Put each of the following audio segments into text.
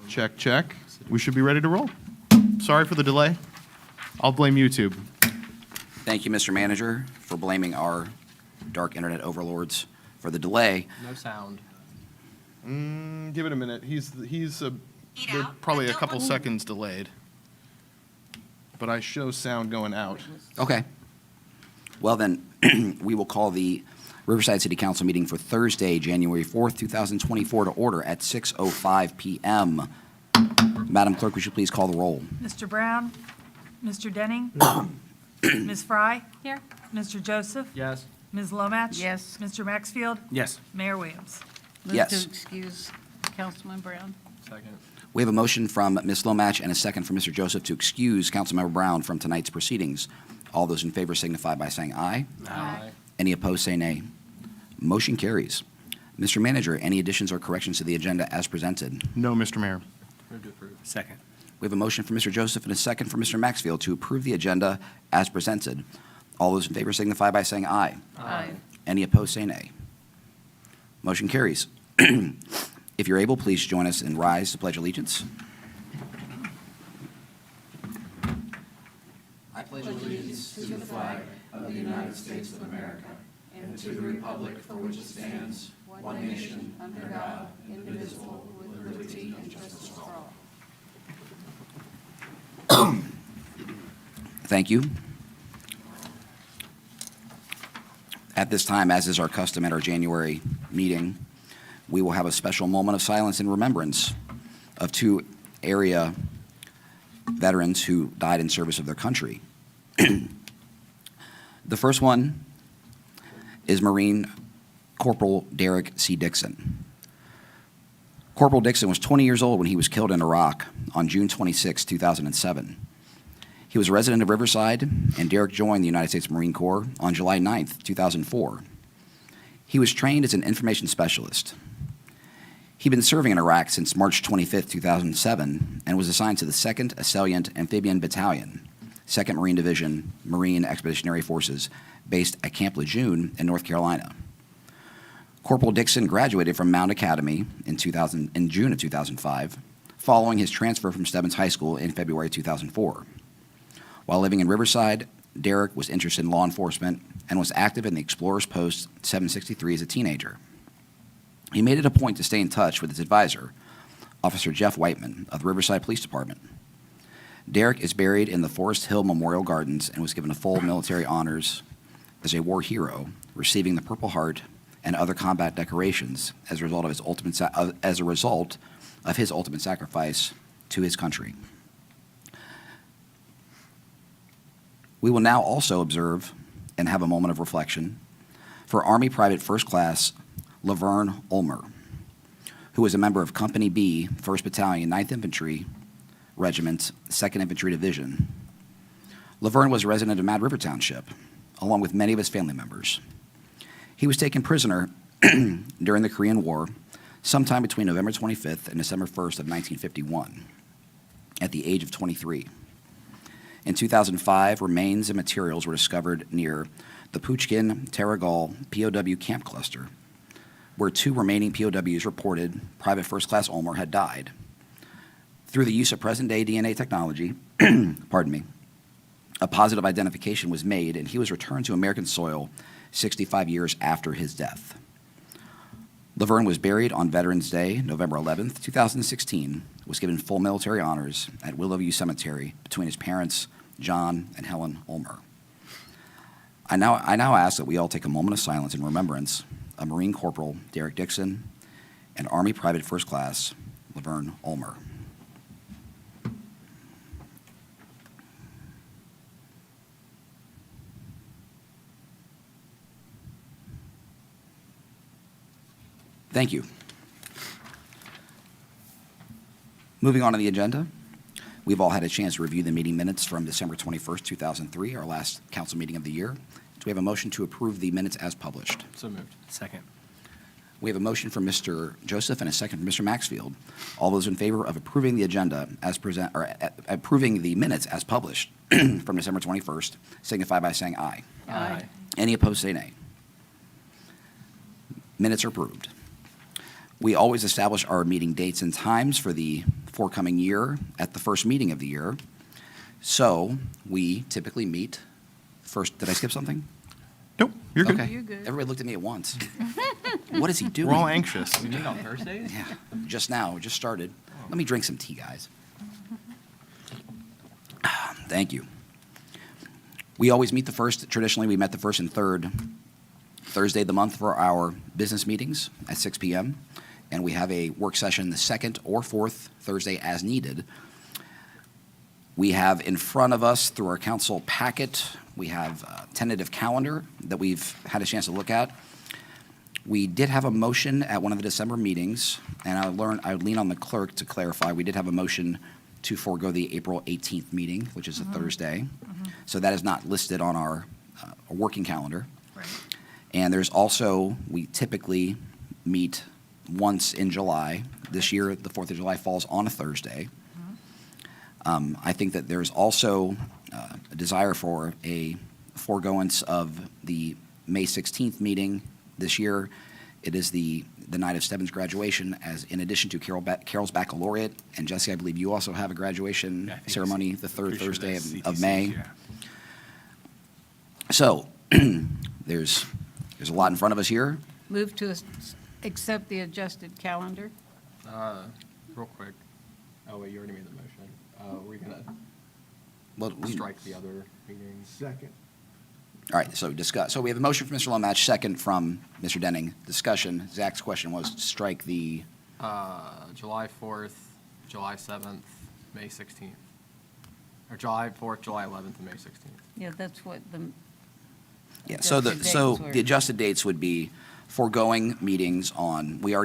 Check, check. We should be ready to roll. Sorry for the delay. I'll blame YouTube. Thank you, Mr. Manager, for blaming our dark internet overlords for the delay. No sound. Give it a minute. They're probably a couple seconds delayed. But I show sound going out. Okay. Well, then, we will call the Riverside City Council meeting for Thursday, January 4th, 2024, to order at 6:05 p.m. Madam Clerk, would you please call the roll? Mr. Brown? Mr. Denning? Ms. Fry? Here. Mr. Joseph? Yes. Ms. Lomatch? Yes. Mr. Maxfield? Yes. Mayor Williams? Move Yes. to excuse Councilman Brown. Second. We have a motion from Ms. Lomatch and a second from Mr. Joseph to excuse Councilmember Brown from tonight's proceedings. All those in favor signify by saying aye. Aye. Any opposed, say nay. Motion carries. Mr. Manager, any additions or corrections to the agenda as presented? No, Mr. Mayor. Move to approve. Second. We have a motion from Mr. Joseph and a second from Mr. Maxfield to approve the agenda as presented. All those in favor signify by saying aye. Aye. Any opposed, say nay. Motion carries. If you're able, please join us in rise to pledge allegiance. I pledge allegiance to the flag of the United States of America and to the republic for which it stands, one nation, under God, indivisible, with liberty and justice for all. Thank you. At this time, as is our custom at our January meeting, we will have a special moment of silence in remembrance of two area veterans who died in service of their country. The first one is Marine Corporal Derek C. Dixon. Corporal Dixon was 20 years old when he was killed in Iraq on June 26, 2007. He was a resident of Riverside, and Derek joined the United States Marine Corps on July 9, 2004. He was trained as an information specialist. He'd been serving in Iraq since March 25, 2007, and was assigned to the 2nd Salient Amphibian Battalion, 2nd Marine Division, Marine Expeditionary Forces, based at Camp Lejeune in North Carolina. Corporal Dixon graduated from Mount Academy in June of 2005, following his transfer from Stebbins High School in February 2004. While living in Riverside, Derek was interested in law enforcement and was active in the Explorers Post 763 as a teenager. He made it a point to stay in touch with his advisor, Officer Jeff Whiteman of the Riverside Police Department. Derek is buried in the Forest Hill Memorial Gardens and was given full military honors as a war hero, receiving the Purple Heart and other combat decorations as a result of his ultimate sacrifice to his country. We will now also observe and have a moment of reflection for Army Private First Class Laverne Ulmer, who was a member of Company B, 1st Battalion, 9th Infantry Regiment, 2nd Infantry Division. Laverne was a resident of Mad River Township, along with many of his family members. He was taken prisoner during the Korean War sometime between November 25th and December 1st of 1951, at the age of 23. In 2005, remains and materials were discovered near the Puchkin-Taragal POW camp cluster, where two remaining POWs reported Private First Class Ulmer had died. Through the use of present-day DNA technology, a positive identification was made, and he was returned to American soil 65 years after his death. Laverne was buried on Veterans Day, November 11th, 2016, was given full military honors at Willowview Cemetery between his parents, John and Helen Ulmer. I now ask that we all take a moment of silence in remembrance of Marine Corporal Derek Dixon and Army Private First Class Laverne Ulmer. Thank you. Moving on to the agenda, we've all had a chance to review the meeting minutes from December 21st, 2003, our last council meeting of the year. Do we have a motion to approve the minutes as published? So moved. Second. We have a motion from Mr. Joseph and a second from Mr. Maxfield. All those in favor of approving the agenda as approving the minutes as published from December 21st, signify by saying aye. Aye. Any opposed, say nay. Minutes are approved. We always establish our meeting dates and times for the forthcoming year at the first meeting of the year. So we typically meet first. Did I skip something? Nope, you're good. Okay. You're good. Everybody looked at me at once. What is he doing? We're all anxious. We meet on Thursdays? Yeah, just now, just started. Let me drink some tea, guys. Thank you. We always meet the first, traditionally, we met the first and third Thursday of the month for our business meetings at 6 p.m. And we have a work session the second or fourth Thursday as needed. We have in front of us, through our council packet, we have a tentative calendar that we've had a chance to look at. We did have a motion at one of the December meetings, and I would lean on the clerk to clarify. We did have a motion to forego the April 18th meeting, which is a Thursday. So that is not listed on our working calendar. Right. And there's also, we typically meet once in July. This year, the 4th of July falls on a Thursday. I think that there's also a desire for a foregoance of the May 16th meeting this year. It is the night of Stebbins' graduation, as in addition to Carol's baccalaureate. And Jesse, I believe you also have a graduation Yeah, I think ceremony it's- the third pretty sure Thursday that's of CTC's, May. yeah. So there's a lot in front of us here. Move to accept the adjusted calendar. Real quick. Oh, wait, you already made the motion. We're gonna Well, strike the other meetings. Second. All right, so discuss. So we have a motion from Mr. Lomach, second from Mr. Denning. Discussion. Zach's question was to strike the, July 4th, July 7th, May 16th. Or July 4th, July 11th, and May 16th. Yeah, that's what the, yeah, so the, Adjusted so dates were- the adjusted dates would be foregoing meetings on, we've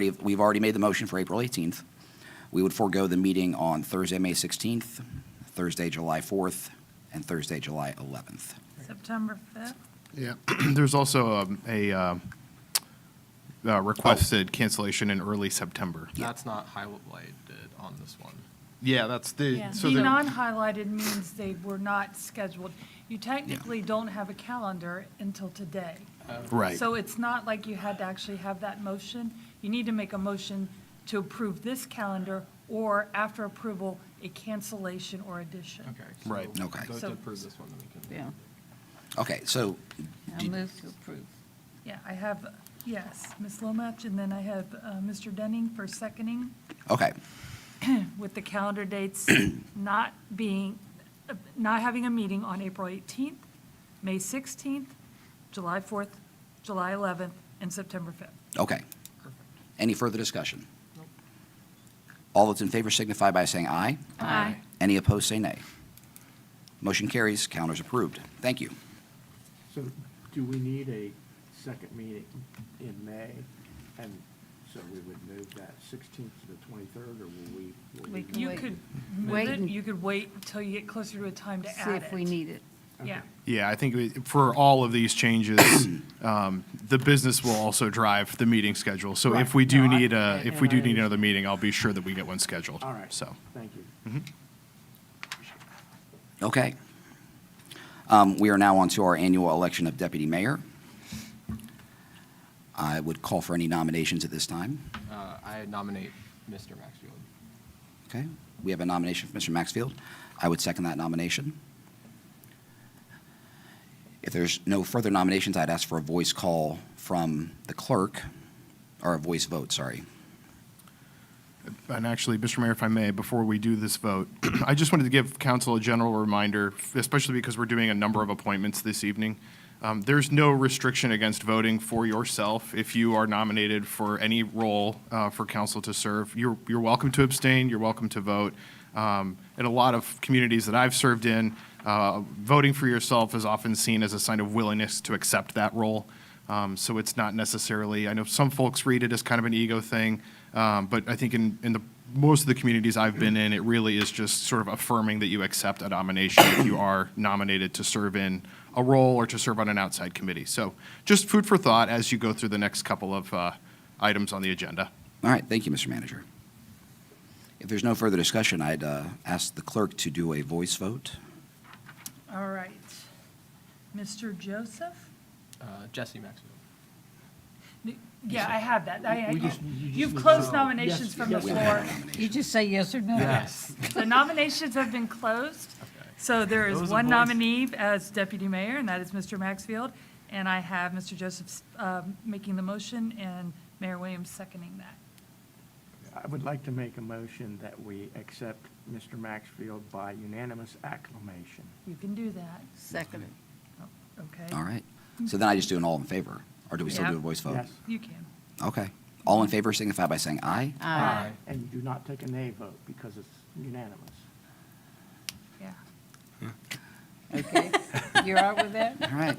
already made the motion for April 18th. We would forego the meeting on Thursday, May 16th, Thursday, July 4th, and Thursday, July 11th. September 5th? Yeah, there's also a requested cancellation in early September. Yeah. That's not highlighted on this one. Yeah, that's the, so The the, non-highlighted means they were not scheduled. You technically don't have a calendar until today. right. So it's not like you had to actually have that motion. You need to make a motion to approve this calendar, or after approval, a cancellation or addition. Okay. Right. So Okay. Vote to So- approve this one, then we can. yeah, Okay, so, I'll move to approve. Yeah, I have, yes, Ms. Lomach, and then I have Mr. Denning for seconding, okay, with the calendar dates not being, not having a meeting on April 18th, May 16th, July 4th, July 11th, and September 5th. okay. Any further discussion? All those in favor signify by saying aye. Aye. Any opposed, say nay. Motion carries, calendar's approved. Thank you. So do we need a second meeting in May? And so we would move that 16th to the 23rd, or will we? We can You wait. could move Wait it, and- you could wait until you get closer to a time to See add it. if we need it. Yeah. Yeah, I think for all of these changes, the business will also drive the meeting schedule. So if Right. we do No, I- need if we do and I need another meeting, I'll be sure that we get one scheduled. All right. So, Thank you. Okay. We are now on to our annual election of deputy mayor. I would call for any nominations at this time. I nominate Mr. Maxfield. Okay, we have a nomination for Mr. Maxfield. I would second that nomination. If there's no further nominations, I'd ask for a voice call from the clerk, or a voice vote, sorry. and actually, Mr. Mayor, if I may, before we do this vote, I just wanted to give council a general reminder, especially because we're doing a number of appointments this evening. There's no restriction against voting for yourself. If you are nominated for any role for council to serve, you're welcome to abstain, you're welcome to vote. In a lot of communities that I've served in, voting for yourself is often seen as a sign of willingness to accept that role. So it's not necessarily, I know some folks read it as kind of an ego thing, but I think in the most of the communities I've been in, it really is just sort of affirming that you accept a nomination if you are nominated to serve in a role or to serve on an outside committee. So just food for thought as you go through the next couple of items on the agenda. All right, thank you, Mr. Manager. If there's no further discussion, I'd ask the clerk to do a voice vote. All right. Mr. Joseph? Jesse Maxfield. Yeah, I have that. We just- you just You've need closed to- nominations Yes, from the yes, floor. You just say yes or no. Yes. So nominations have been closed. So there is Those one are voice- nominee as deputy mayor, and that is Mr. Maxfield. And I have Mr. Joseph making the motion and Mayor Williams seconding that. I would like to make a motion that we accept Mr. Maxfield by unanimous acclamation. You can do that. Second. Okay? All right. So then I just do an all in favor, or do we still Yeah. do a voice vote? Yes. You can. Okay. All in favor signify by saying aye. Aye. And you do not take a nay vote because it's unanimous. Yeah. Okay. You're all right with that? All right.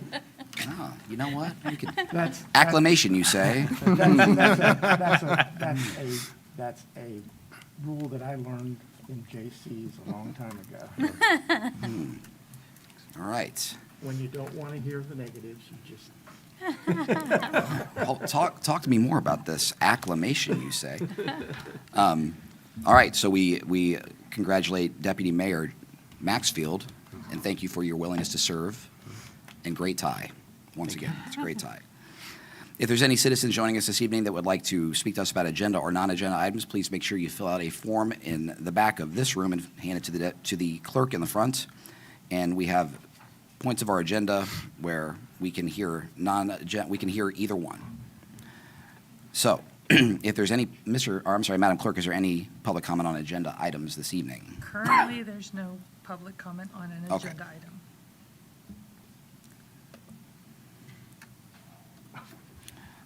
Oh, you know what? We could, That's acclamation, you say? That's a rule that I learned in JC's a long time ago. All right. When you don't want to hear the negatives, you just, Oh, talk to me more about this acclamation, you say. All right, so we congratulate Deputy Mayor Maxfield, and thank you for your willingness to serve, and great tie, once again, it's a great tie. If there's any citizens joining us this evening that would like to speak to us about agenda or non-agenda items, please make sure you fill out a form in the back of this room and hand it to the clerk in the front. And we have points of our agenda where we can hear either one. So, if there's any, Madam Clerk, is there any public comment on agenda items this evening? Currently, there's no public comment on an Okay. agenda item.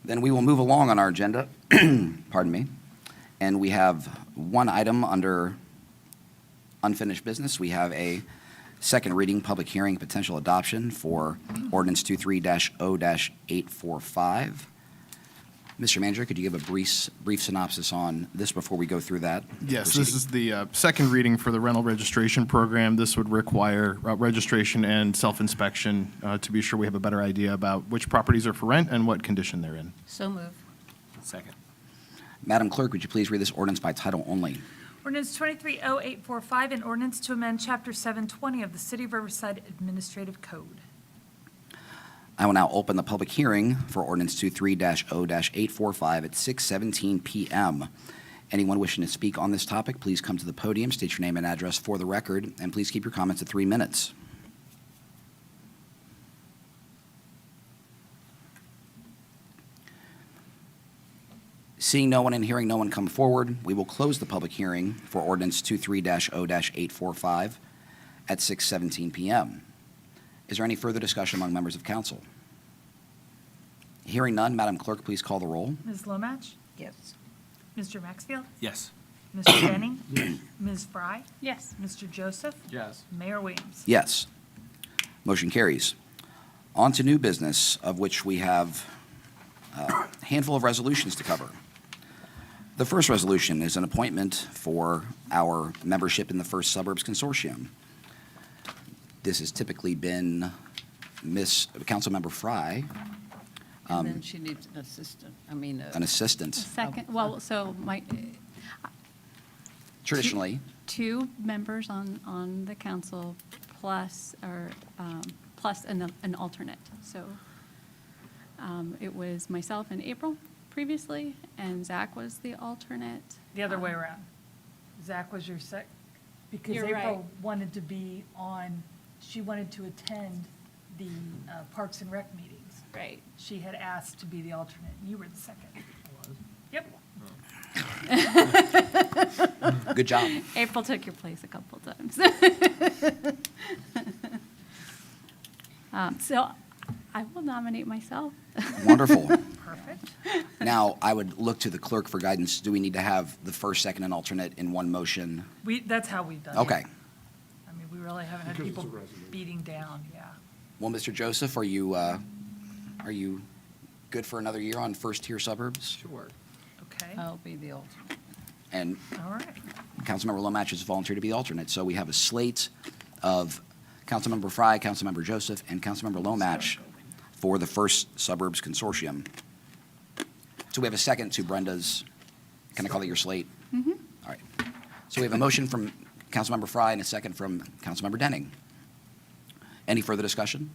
Then we will move along on our agenda, pardon me, and we have one item under unfinished business. We have a second reading, public hearing, potential adoption for ordinance 23-0-845. Mr. Manager, could you give a brief synopsis on this before we go through that? Yes, proceeding? this is the second reading for the rental registration program. This would require registration and self-inspection to be sure we have a better idea about which properties are for rent and what condition they're in. So move. Second. Madam Clerk, would you please read this ordinance by title only? Ordinance 230845, an ordinance to amend Chapter 720 of the City of Riverside Administrative Code. I will now open the public hearing for ordinance 23-0-845 at 6:17 PM. Anyone wishing to speak on this topic, please come to the podium, state your name and address for the record, and please keep your comments to 3 minutes. Seeing no one and hearing no one come forward, we will close the public hearing for ordinance 23-0-845 at 6:17 PM. Is there any further discussion among members of council? Hearing none, Madam Clerk, please call the roll. Ms. Lomatch? Yes. Mr. Maxfield? Yes. Mr. Denning? yes, Ms. Fry? Yes. Mr. Joseph? Yes. Mayor Williams? Yes. Motion carries. On to new business, of which we have a handful of resolutions to cover. The first resolution is an appointment for our membership in the First Suburbs Consortium. This has typically been Councilmember Fry, And then she needs an assistant, an assistant. Second, well, so my, Traditionally, two members on the council plus, or, plus an alternate. So it was myself and April previously, and Zach was the alternate. The other way around. Zach was your because You're April right. wanted to be on, she wanted to attend the Parks and Rec meetings. Right. She had asked to be the alternate, and you were the second. Yep. good job. April took your place a couple times. So I will nominate myself. Wonderful. Perfect. Now, I would look to the clerk for guidance. Do we need to have the first, second, and alternate in one motion? That's how we've done it. Okay. I mean, we really haven't had Because it's people a resolution. beating down, yeah. Well, Mr. Joseph, are you good for another year on first-tier suburbs? Sure. Okay, I'll be the alternate. And all right. Councilmember Lomatch has volunteered to be the alternate. So we have a slate of Councilmember Fry, Councilmember Joseph, and Councilmember Lomatch for the First Suburbs Consortium. So we have a second to Brenda's, can I call it your slate? Mm-hmm. All right. So we have a motion from Councilmember Fry and a second from Councilmember Denning. Any further discussion?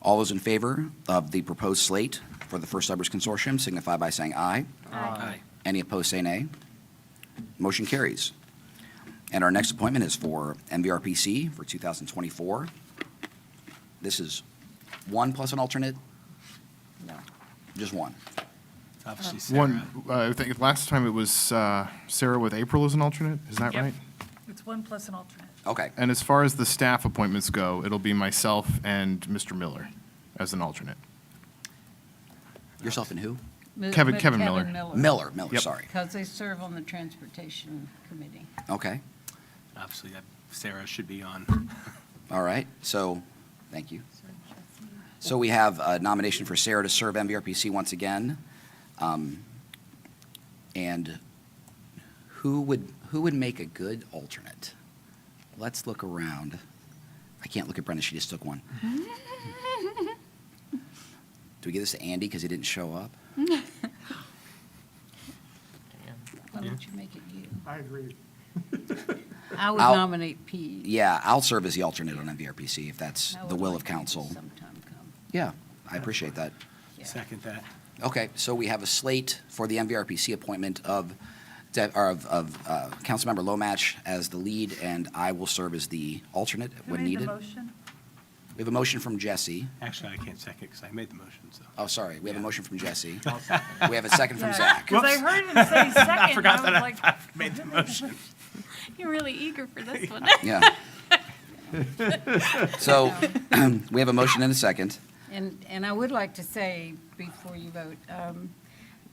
All those in favor of the proposed slate for the First Suburbs Consortium signify by saying aye. Aye. Any opposed, say nay. Motion carries. And our next appointment is for MVRPC for 2024. This is one plus an alternate? No. Just one. Obviously, Sarah. One, I think last time it was Sarah with April as an alternate, is that Yep. right? It's one plus an alternate. Okay. And as far as the staff appointments go, it'll be myself and Mr. Miller as an alternate. Yourself and who? Kevin Miller. Miller, Yep. sorry. Because they serve on the Transportation Committee. Okay. Obviously, Sarah should be on. All right. So, thank you. So we have a nomination for Sarah to serve MVRPC once again. And who would make a good alternate? Let's look around. I can't look at Brenda, she just took one. Do we give this to Andy because he didn't show up? Why don't you make it you? I agree. I would I'll- nominate Pete. Yeah, I'll serve as the alternate on MVRPC if that's I the would will like of Pete to council. sometime come. Yeah, I appreciate that. Yeah. Second that. Okay, so we have a slate for the MVRPC appointment of Councilmember Lomatch as the lead, and I will serve as the alternate Who when made the needed. motion? We have a motion from Jesse. Actually, I can't second because I made the motion, so. Oh, sorry, we have a Yeah. motion from Jesse. I'll second. We have a second from Yeah, Zach. Because I heard him say second. I forgot that was I like, made the motion. You're really eager for this one. Yeah. So, we have a motion and a second. And I would like to say, before you vote,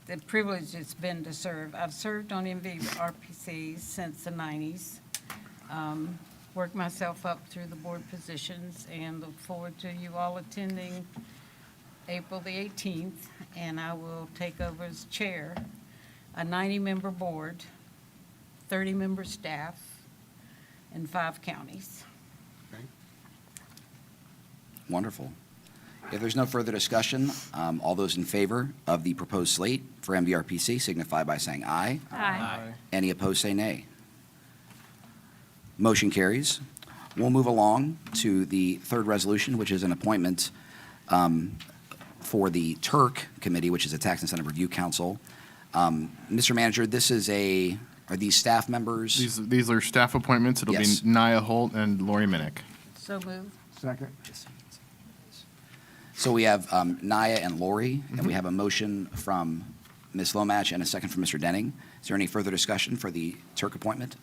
the privilege it's been to serve. I've served on MVRPC since the 90s. Worked myself up through the board positions and look forward to you all attending April the 18th. And I will take over as chair, a 90-member board, 30-member staff, and 5 counties. Wonderful. If there's no further discussion, all those in favor of the proposed slate for MVRPC signify by saying aye. Aye. Any opposed, say nay. Motion carries. We'll move along to the third resolution, which is an appointment for the TURC Committee, which is a Tax Incentive Review Council. Mr. Manager, are these staff members? These are staff appointments. It'll be Yes. Naya Holt and Lori Minnick. So moved. Second. So we have Naya and Lori, and we have a motion from Ms. Lomatch and a second from Mr. Denning. Is there any further discussion for the TURC appointment?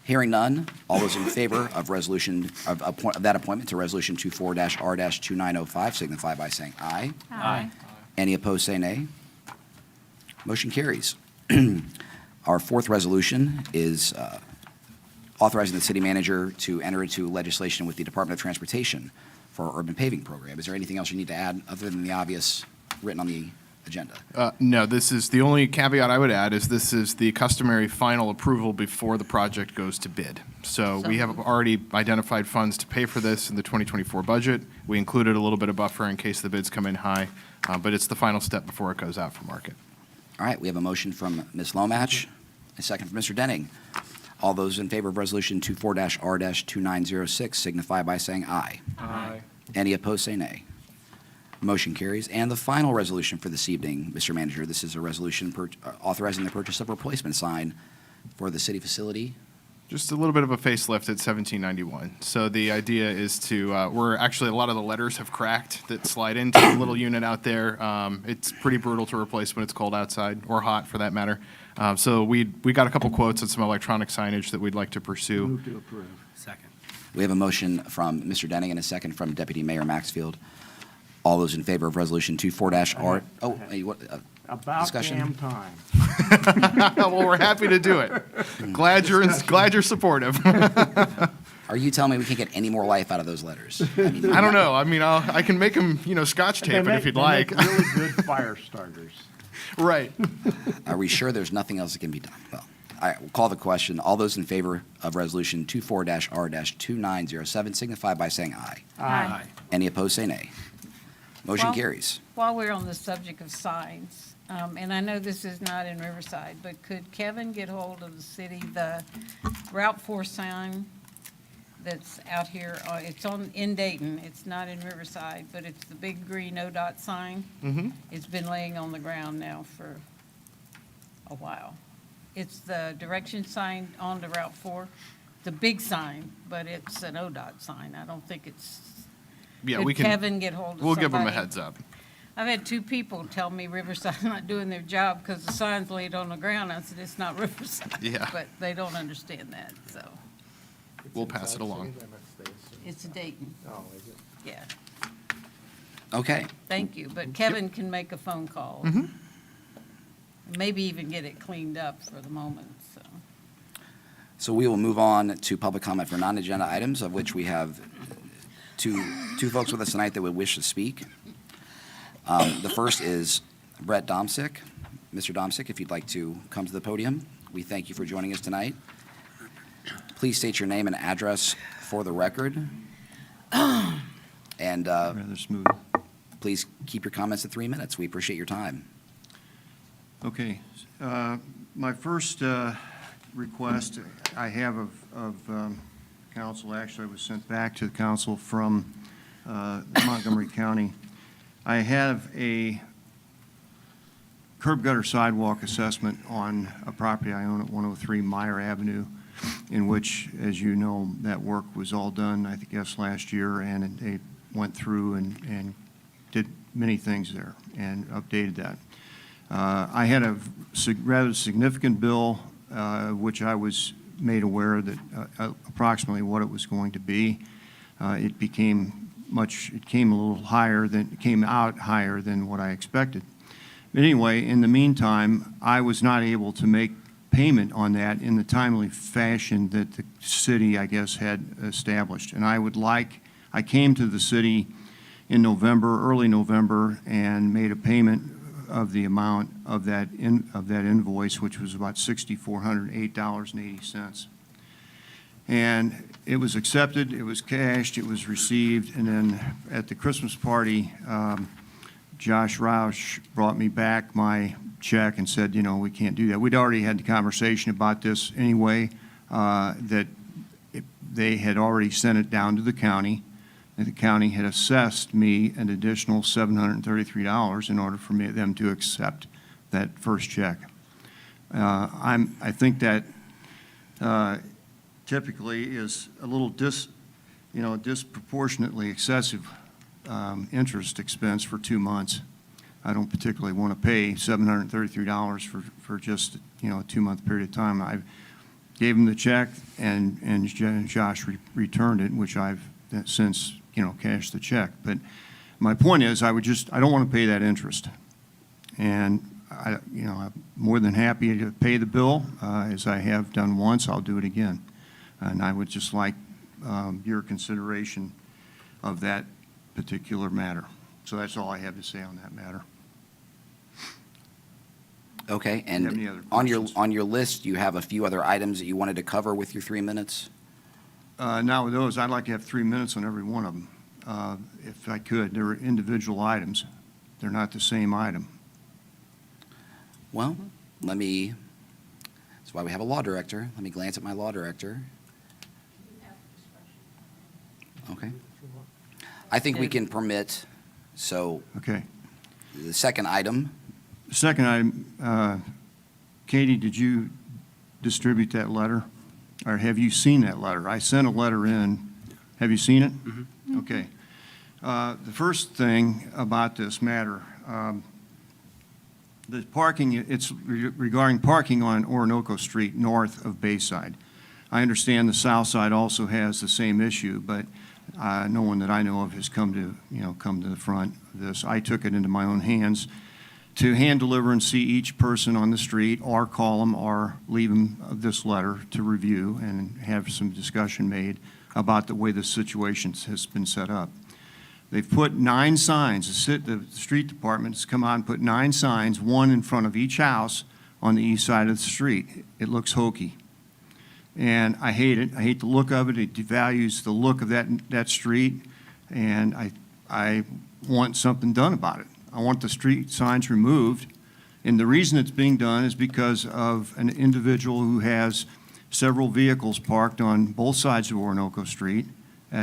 Hearing none, all those in favor of resolution, of that appointment to Resolution 24-R-2905 signify by saying aye. Aye. Any opposed, say nay. Motion carries. Our fourth resolution is authorizing the city manager to enter into legislation with the Department of Transportation for our urban paving program. Is there anything else you need to add other than the obvious written on the agenda? No, this is, the only caveat I would add is this is the customary final approval before the project goes to bid. So we have already identified funds to pay for this in the 2024 budget. We included a little bit of buffer in case the bids come in high, but it's the final step before it goes out for market. All right, we have a motion from Ms. Lomatch, a second from Mr. Denning. All those in favor of Resolution 24-R-2906 signify by saying aye. Aye. Any opposed, say nay. Motion carries. And the final resolution for this evening, Mr. Manager, this is a resolution authorizing the purchase of a replacement sign for the city facility. Just a little bit of a facelift at 1791. So the idea is to, we're actually, a lot of the letters have cracked that slide into the little unit out there. It's pretty brutal to replace when it's cold outside, or hot for that matter. So we got a couple quotes on some electronic signage that we'd like to pursue. Move to approve. Second. We have a motion from Mr. Denning and a second from Deputy Mayor Maxfield. All those in favor of Resolution 24-R, About Discussion? damn time. Well, we're happy to do it. Glad you're supportive. are you telling me we can't get any more life out of those letters? I mean, I don't know. I mean, I can make them, scotch tape it if you'd like. They make really good fire starters. Right. Are we sure there's nothing else that can be done? Well, all right, we'll call the question. All those in favor of Resolution 24-R-2907 signify by saying aye. Aye. Any opposed, say nay. Motion Well- carries. While we're on the subject of signs, and I know this is not in Riverside, but could Kevin get hold of the city, the Route 4 sign that's out here, it's in Dayton, it's not in Riverside, but it's the big green ODOT sign. Mm-hmm. It's been laying on the ground now for a while. It's the direction sign on to Route 4, the big sign, but it's an ODOT sign. I don't think it's, Yeah, Could we can. Kevin get hold of We'll give them a somebody? heads up. I've had two people tell me Riverside's not doing their job because the sign's laid on the ground. I said, it's not Riverside. Yeah. But they don't understand that, so. We'll pass it along. It's Dayton, Oh, is it? yeah. Okay. Thank you, but Kevin can make a phone call. Mm-hmm. Maybe even get it cleaned up for the moment, so. So we will move on to public comment for non-agenda items, of which we have two folks with us tonight that would wish to speak. The first is Brett Domsick. Mr. Domsick, if you'd like to come to the podium, we thank you for joining us tonight. Please state your name and address for the record. And Rather smooth. please keep your comments to 3 minutes. We appreciate your time. Okay. My first request I have of council, actually, I was sent back to the council from Montgomery County. I have a curb gutter sidewalk assessment on a property I own at 103 Meyer Avenue, in which, as you know, that work was all done, I guess, last year, and they went through and did many things there and updated that. I had a rather significant bill, which I was made aware that approximately what it was going to be. It came out higher than what I expected. But anyway, in the meantime, I was not able to make payment on that in the timely fashion that the city, I guess, had established. And I came to the city in November, early November, and made a payment of the amount of that invoice, which was about $6,408.80. And it was accepted, it was cashed, it was received, and then at the Christmas party, Josh Roush brought me back my check and said, we can't do that. We'd already had the conversation about this anyway, they had already sent it down to the county, and the county had assessed me an additional $733 in order for them to accept that first check. I think that typically is a little disproportionately excessive interest expense for 2 months. I don't particularly want to pay $733 for just, a 2-month period of time. I gave him the check, and Josh returned it, which I've since, cashed the check. But my point is, I don't want to pay that interest. And I'm more than happy to pay the bill, as I have done once. I'll do it again. And I would just like your consideration of that particular matter. So that's all I have to say on that matter. Okay, Do you have any and other on questions? your list, you have a few other items that you wanted to cover with your 3 minutes? Now, with those, I'd like to have 3 minutes on every one of them, if I could. They're individual items. They're not the same item. Well, that's why we have a law director. Let me glance at my law director. Okay. I think we can permit, so Okay. the second item, Second item, Katie, did you distribute that letter? Or have you seen that letter? I sent a letter in. Have you seen it? Mm-hmm. Okay. The first thing about this matter, the parking, it's regarding parking on Orinoco Street north of Bayside. I understand the south side also has the same issue, but no one that I know of has come to the front of this. I took it into my own hands to hand deliver and see each person on the street, or call them, or leave them this letter to review and have some discussion made about the way the situation has been set up. They've put 9 signs. The street department has come out and put 9 signs, one in front of each house on the east side of the street. It looks hokey. And I hate it. I hate the look of it. It devalues the look of that street, and I want something done about it. I want the street signs removed, and the reason it's being done is because of an individual who has several vehicles parked on both sides of Orinoco Street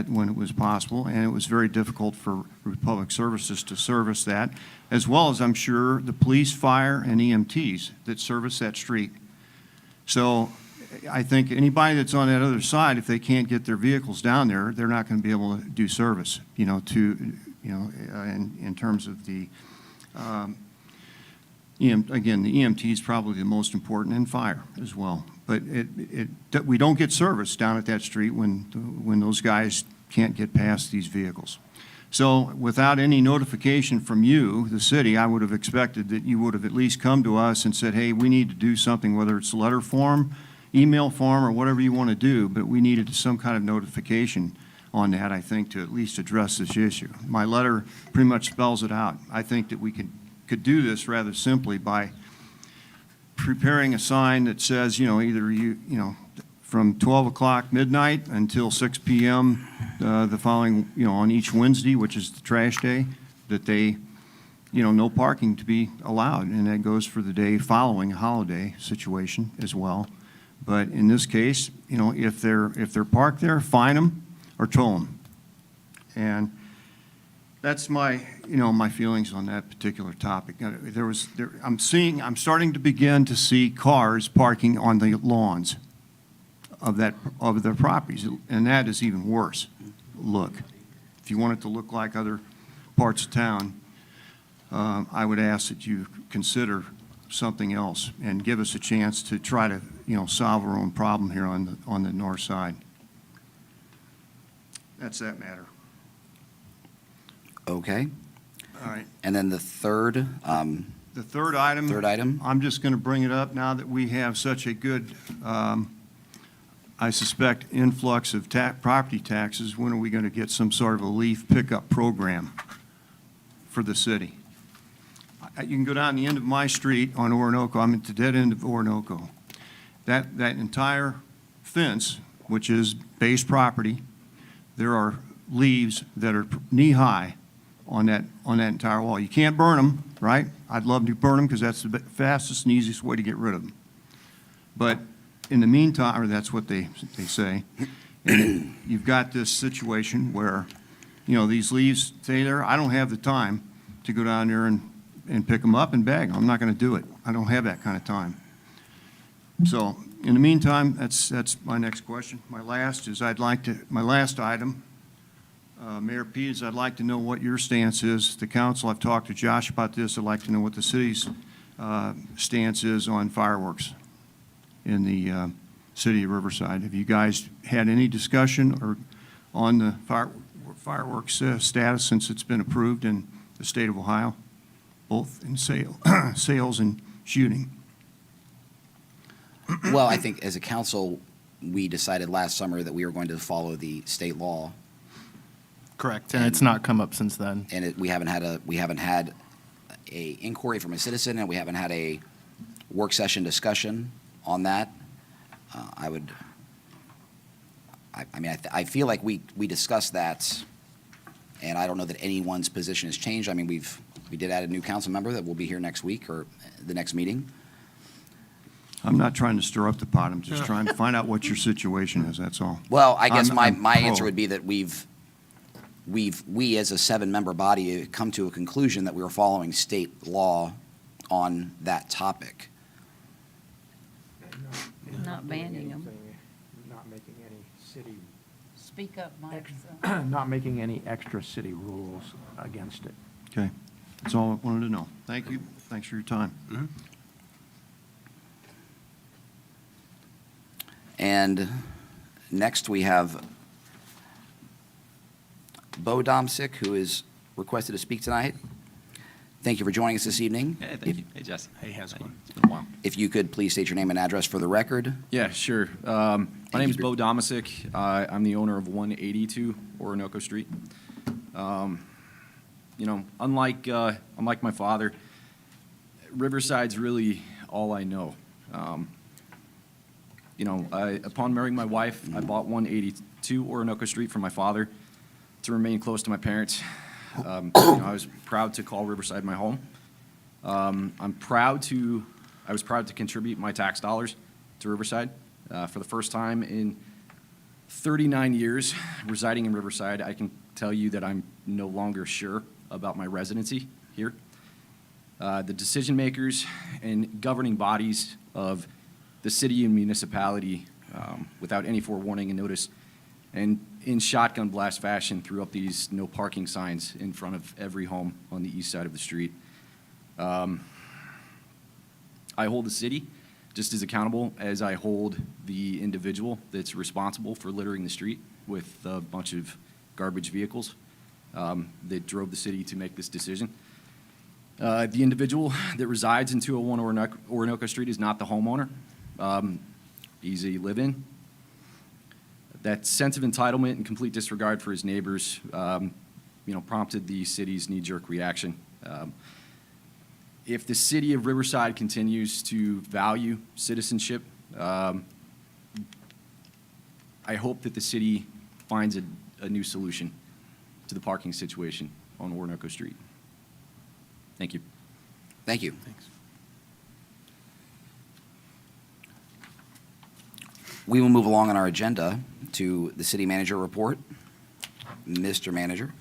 when it was possible, and it was very difficult for Republic Services to service that, as well as, I'm sure, the police, fire, and EMTs that service that street. So I think anybody that's on that other side, if they can't get their vehicles down there, they're not going to be able to do service, in terms of the, again, the EMT is probably the most important, and fire as well. But we don't get service down at that street when those guys can't get past these vehicles. So without any notification from you, the city, I would have expected that you would have at least come to us and said, hey, we need to do something, whether it's letter form, email form, or whatever you want to do, but we needed some kind of notification on that, I think, to at least address this issue. My letter pretty much spells it out. I think that we could do this rather simply by preparing a sign that says, either from 12 o'clock midnight until 6 p.m. The following, on each Wednesday, which is the trash day, that they, no parking to be allowed. And that goes for the day following a holiday situation as well. But in this case, if they're parked there, fine them or tow them. And that's my feelings on that particular topic. I'm starting to begin to see cars parking on the lawns of their properties, and that is even worse. Look, if you want it to look like other parts of town, I would ask that you consider something else and give us a chance to try to, solve our own problem here on the north side. That's that matter. Okay. All right. And then the third, The third item. Third item? I'm just going to bring it up now that we have such a good, I suspect, influx of property taxes. When are we going to get some sort of a leaf pickup program for the city? You can go down the end of my street on Orinoco. I'm at the dead end of Orinoco. That entire fence, which is base property, there are leaves that are knee-high on that entire wall. You can't burn them, right? I'd love to burn them because that's the fastest and easiest way to get rid of them. But in the meantime, or that's what they say, and you've got this situation where, these leaves stay there. I don't have the time to go down there and pick them up and bag them. I'm not going to do it. I don't have that kind of time. So in the meantime, that's my next question. My last item, Mayor Peters, I'd like to know what your stance is. The council, I've talked to Josh about this. I'd like to know what the city's stance is on fireworks in the city of Riverside. Have you guys had any discussion or on the fireworks status since it's been approved in the state of Ohio, both in sales and shooting? Well, I think as a council, we decided last summer that we were going to follow the state law, Correct, and it's not come up since then. and we haven't had a inquiry from a citizen, and we haven't had a work session discussion on that. I feel like we discussed that, and I don't know that anyone's position has changed. I mean, we did add a new council member that will be here next week or the next meeting. I'm not trying to stir up the pot. I'm just trying to find out what your situation is, that's all. Well, I guess I'm my answer pro. would be that we as a 7-member body come to a conclusion that we were following state law on that topic. Not banning them. Not making any city, Speak up, Mike. not making any extra city rules against it. Okay, that's all I wanted to know. Thank you. Thanks for your time. And next, we have Bo Domsick, who is requested to speak tonight. Thank you for joining us this evening. Yeah, thank you. Hey, Jesse. Hey, how's it going? It's been a while. If you could please state your name and address for the record. Yeah, sure. My name is you. Bo Domasic. I'm the owner of 182 Orinoco Street. Unlike my father, Riverside's really all I know. Upon marrying my wife, I bought 182 Orinoco Street for my father to remain close to my parents. I was proud to call Riverside my home. I was proud to contribute my tax dollars to Riverside. For the first time in 39 years residing in Riverside, I can tell you that I'm no longer sure about my residency here. The decision makers and governing bodies of the city and municipality, without any forewarning and notice, and in shotgun blast fashion, threw up these no parking signs in front of every home on the east side of the street. I hold the city just as accountable as I hold the individual that's responsible for littering the street with a bunch of garbage vehicles that drove the city to make this decision. The individual that resides in 201 Orinoco Street is not the homeowner. He's a live-in. That sense of entitlement and complete disregard for his neighbors, prompted the city's knee-jerk reaction. If the city of Riverside continues to value citizenship, I hope that the city finds a new solution to the parking situation on Orinoco Street. Thank you. Thank you. Thanks. We will move along on our agenda to the city manager report. Mr. Manager.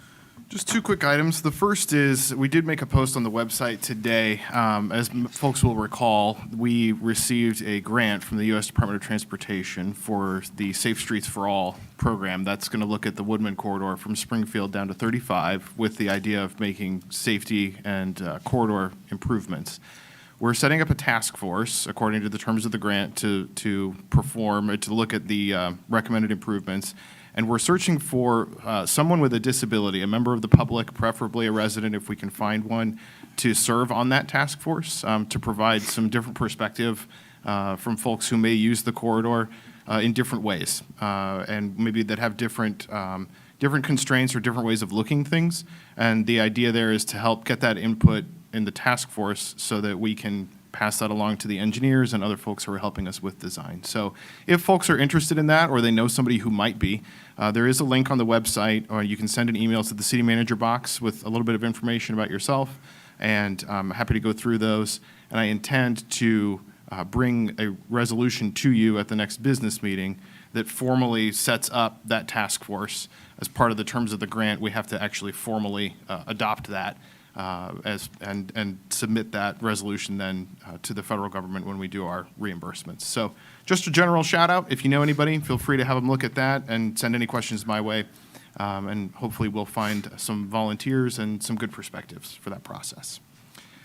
Just two quick items. The first is, we did make a post on the website today. As folks will recall, we received a grant from the U.S. Department of Transportation for the Safe Streets for All program. That's going to look at the Woodman corridor from Springfield down to 35 with the idea of making safety and corridor improvements. We're setting up a task force, according to the terms of the grant, to look at the recommended improvements. And we're searching for someone with a disability, a member of the public, preferably a resident if we can find one, to serve on that task force, to provide some different perspective from folks who may use the corridor in different ways, and maybe that have different constraints or different ways of looking things. And the idea there is to help get that input in the task force so that we can pass that along to the engineers and other folks who are helping us with design. So if folks are interested in that, or they know somebody who might be, there is a link on the website, or you can send an email to the city manager box with a little bit of information about yourself, and I'm happy to go through those. And I intend to bring a resolution to you at the next business meeting that formally sets up that task force. As part of the terms of the grant, we have to actually formally adopt that and submit that resolution then to the federal government when we do our reimbursements. So just a general shout out. If you know anybody, feel free to have them look at that and send any questions my way. And hopefully we'll find some volunteers and some good perspectives for that process.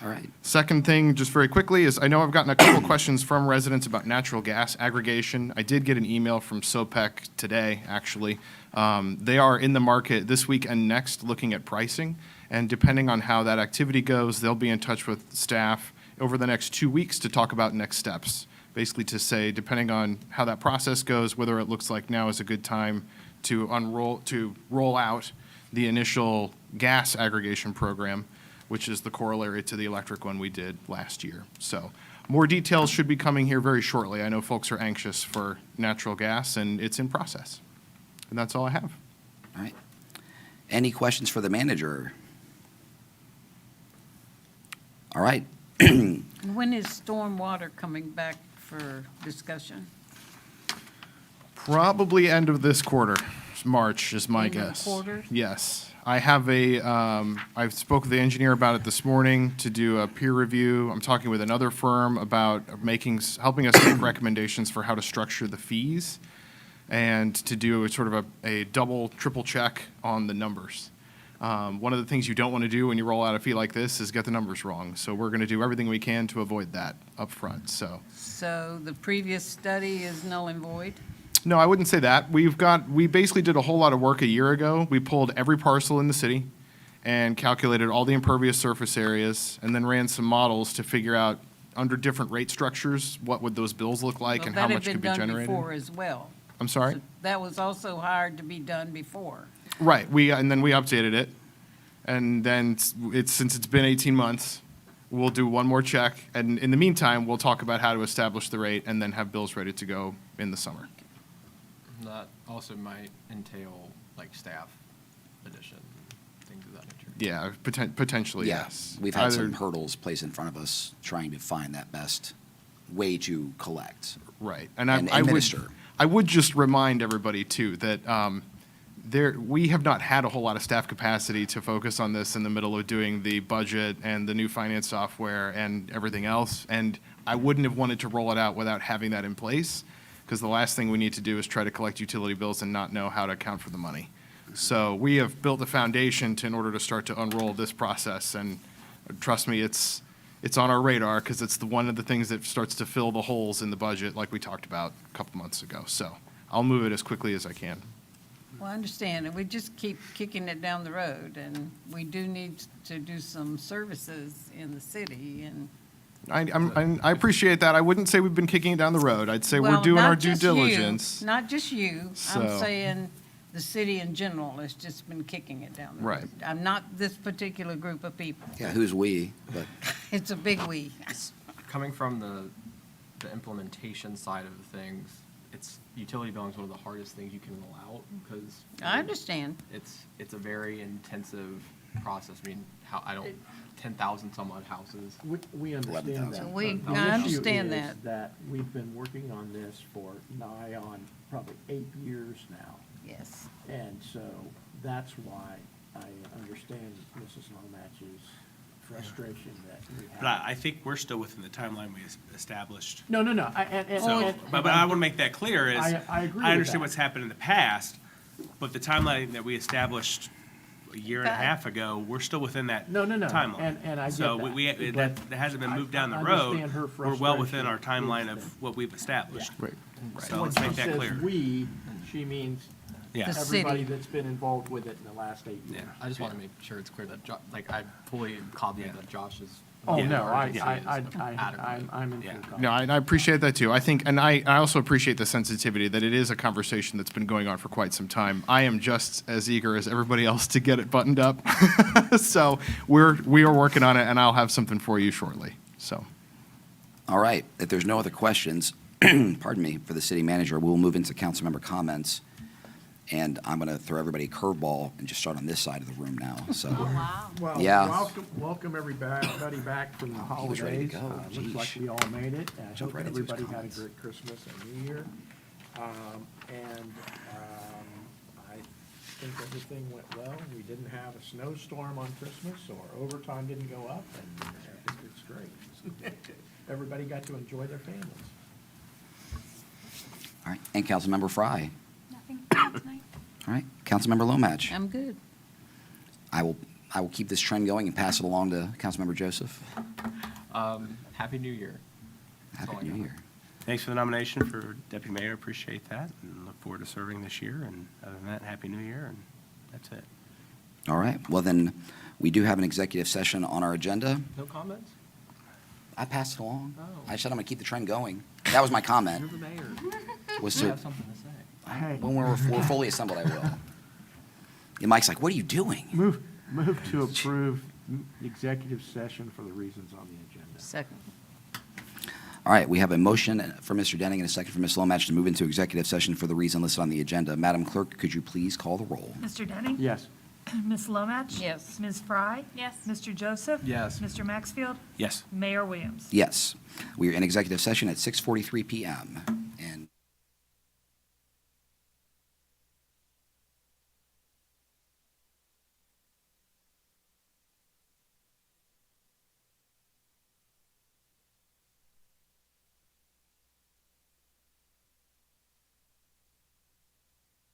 All right. Second thing, just very quickly, is I know I've gotten a couple questions from residents about natural gas aggregation. I did get an email from SOPEC today, actually. They are in the market this week and next looking at pricing. And depending on how that activity goes, they'll be in touch with staff over the next 2 weeks to talk about next steps. Basically to say, depending on how that process goes, whether it looks like now is a good time to roll out the initial gas aggregation program, which is the corollary to the electric one we did last year. So more details should be coming here very shortly. I know folks are anxious for natural gas, and it's in process. And that's all I have. All right. Any questions for the manager? All right. When is stormwater coming back for discussion? Probably end of this quarter. March is my End of the guess. quarter? Yes. I have I spoke with the engineer about it this morning to do a peer review. I'm talking with another firm about helping us make recommendations for how to structure the fees and to do a double, triple check on the numbers. One of the things you don't want to do when you roll out a fee like this is get the numbers wrong. So we're going to do everything we can to avoid that up front. So The previous study is null and void? no, I wouldn't say that. We basically did a whole lot of work a year ago. We pulled every parcel in the city and calculated all the impervious surface areas and then ran some models to figure out under different rate structures, what would those bills look like and how much could be That had been done generated. before as well. I'm sorry? So that was also hard to be done before. Right, and then we updated it. And then since it's been 18 months, we'll do one more check. And in the meantime, we'll talk about how to establish the rate and then have bills ready to go in the summer. That also might entail like staff addition, things of that nature. Yeah, potentially, Yeah, yes. we've had some Either- hurdles placed in front of us trying to find that best way to collect. Right. And I would, administer. I would just remind everybody too that we have not had a whole lot of staff capacity to focus on this in the middle of doing the budget and the new finance software and everything else. And I wouldn't have wanted to roll it out without having that in place, because the last thing we need to do is try to collect utility bills and not know how to account for the money. So we have built a foundation in order to start to unroll this process, and trust me, it's on our radar, because it's one of the things that starts to fill the holes in the budget, like we talked about a couple months ago. So I'll move it as quickly as I can. Well, I understand, and we just keep kicking it down the road, and we do need to do some services in the city, and. I appreciate that. I wouldn't say we've been kicking it down the road. I'd say we're Well, doing not our due just you, diligence. Not just you. So- I'm saying the city in general has just been kicking it down the road. Right. I'm not this particular group of people. Yeah, who's we? But It's a big we. Coming from the implementation side of things, utility billing is one of the hardest things you can roll out, because. I understand. It's a very intensive process. I mean, 10,000 some odd houses. We understand 11,000. that. We- The I issue understand is that. that we've been working on this for nigh on probably 8 years now. Yes. And so that's why I understand Mrs. Lomatch's frustration that we have. But I think we're still within the timeline we established. No. So, but I want to make that clear is. I agree with I understand that. what's happened in the past, but the timeline that we established a year and a But- half ago, we're still within that No. timeline. And I get So that, that but hasn't been moved down the I road. understand her We're well within frustration our timeline is of what we've established. Right. So let's When make she that says clear. we, she means Yeah. The everybody city. that's been involved with it in the last 8 years. Yeah. I just want to make sure it's clear that, I fully copy that Josh is. Oh, Yeah. no, urgency is I'm in Yeah. full copy. No, I appreciate that too. I think, and I also appreciate the sensitivity that it is a conversation that's been going on for quite some time. I am just as eager as everybody else to get it buttoned up. So we are working on it, and I'll have something for you shortly. So, all right, if there's no other questions, pardon me, for the city manager, we'll move into council member comments. And I'm going to throw everybody a curveball and just start on this side of the room now, so. Well, Yeah. welcome everybody back from the was ready to holidays. go. Looks like Jeez. we all made it. I Jumped hope right into his everybody had a comments. great Christmas and New Year. I think everything went well. We didn't have a snowstorm on Christmas, so our overtime didn't go up, and I think it's great. Everybody got to enjoy their families. All right, and Councilmember Fry. Nothing tonight. All right, Councilmember Lomach. I'm good. I will keep this trend going and pass it along to Councilmember Joseph. Happy New Year. That's all Happy I New got. Year. Thanks for the nomination for Deputy Mayor. Appreciate that, and look forward to serving this year. And other than that, Happy New Year, and that's it. All right, well then, we do have an executive session on our agenda. No comments? I passed it along. Oh. I said I'm going to keep the trend going. That was my comment. You're the mayor. Was You to, have something to say. Hey, when we're fully assembled, I will. And Mike's like, what are you doing? move to approve the executive session for the reasons on the agenda. Second. All right, we have a motion for Mr. Denning and a second for Ms. Lomach to move into executive session for the reason listed on the agenda. Madam Clerk, could you please call the roll? Mr. Denning? Yes. Ms. Lomach? Yes. Ms. Fry? Yes. Mr. Joseph? Yes. Mr. Maxfield? Yes. Mayor Williams? Yes. We are in executive session at 6:43 PM.